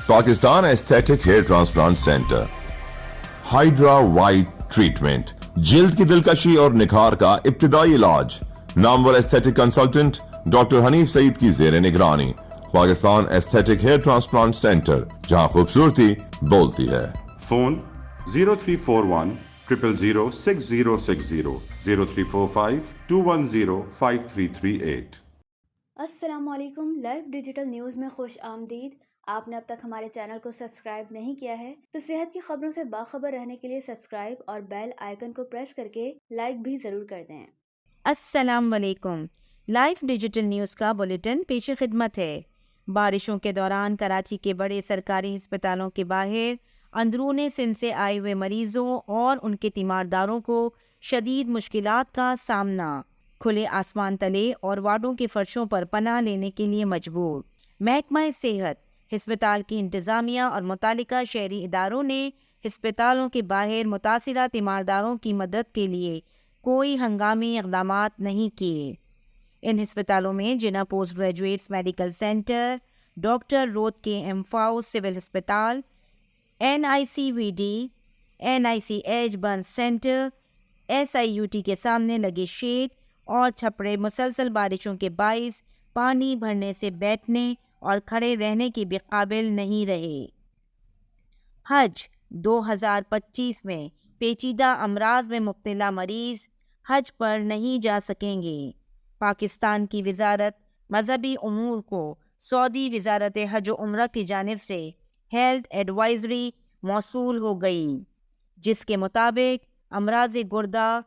Pakistan aesthetic hair transplant centre, hydra white treatment, جلد کی دلکشی اور نکھار کا ابتدائی علاج، نامور aesthetic consultant doctor Hanif Saeed کی زیر نگرانی۔ Pakistan aesthetic hair transplant centre, جہاں خوبصورتی بولتی ہے۔ فون 0341 000 6060 0345 210 5338۔ السلام علیکم، لائف ڈیجیٹل نیوز میں خوش آمدید۔ آپ نے اب تک ہمارے چینل کو سبسکرائب نہیں کیا ہے تو صحت کی خبروں سے باخبر رہنے کے لیے سبسکرائب اور بیل آئیکن کو پریس کر کے لائک بھی ضرور کر دیں۔ السلام علیکم، لائف ڈیجیٹل نیوز کا بلیٹن پیش خدمت ہے۔ بارشوں کے دوران کراچی کے بڑے سرکاری ہسپتالوں کے باہر اندرون سندھ سے آئے ہوئے مریضوں اور ان کے تیمارداروں کو شدید مشکلات کا سامنا، کھلے آسمان تلے اور وارڈوں کے فرشوں پر پناہ لینے کے لیے مجبور۔ محکمہ صحت، ہسپتال کی انتظامیہ اور متعلقہ شہری اداروں نے ہسپتالوں کے باہر متاثرہ تیمارداروں کی مدد کے لیے کوئی ہنگامی اقدامات نہیں کیے۔ ان ہسپتالوں میں Jinnah post graduates medical centre, doctor Ruth K M Pfau civil ہسپتال، NICVD، NICH burn centre, SIUT کے سامنے لگے شیڈ اور چھپڑے مسلسل بارشوں کے باعث پانی بھرنے سے بیٹھنے اور کھڑے رہنے کے بھی قابل نہیں رہے۔ حج 2025 میں پیچیدہ امراض میں مبتلا مریض حج پر نہیں جا سکیں گے۔ پاکستان کی وزارت مذہبی امور کو سعودی وزارت حج و عمرہ کی جانب سے ہیلتھ ایڈوائزری موصول ہو گئی، جس کے مطابق امراض گردہ،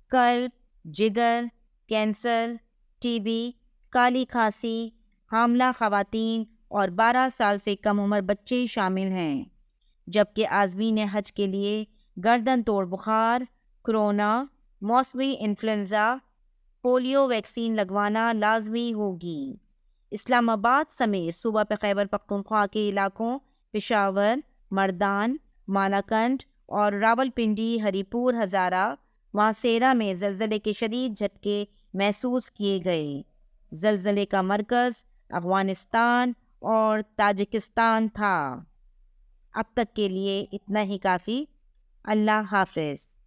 قلب، جگر، کینسر، TB، کالی کھانسی، حاملہ خواتین اور 12 سال سے کم عمر بچے شامل ہیں، جبکہ عازمین حج کے لیے گردن توڑ بخار، کرونا، موسمی انفلوئنزا، پولیو ویکسین لگوانا لازمی ہوگی۔ اسلام آباد سمیت صوبہ خیبر پختونخوا کے علاقوں پشاور، مردان، مالاکنڈ اور راولپنڈی، ہری پور، ہزارہ، ماسیرا میں زلزلے کے شدید جھٹکے محسوس کیے گئے۔ زلزلے کا مرکز افغانستان اور تاجکستان تھا۔ اب تک کے لیے اتنا ہی کافی۔ اللہ حافظ۔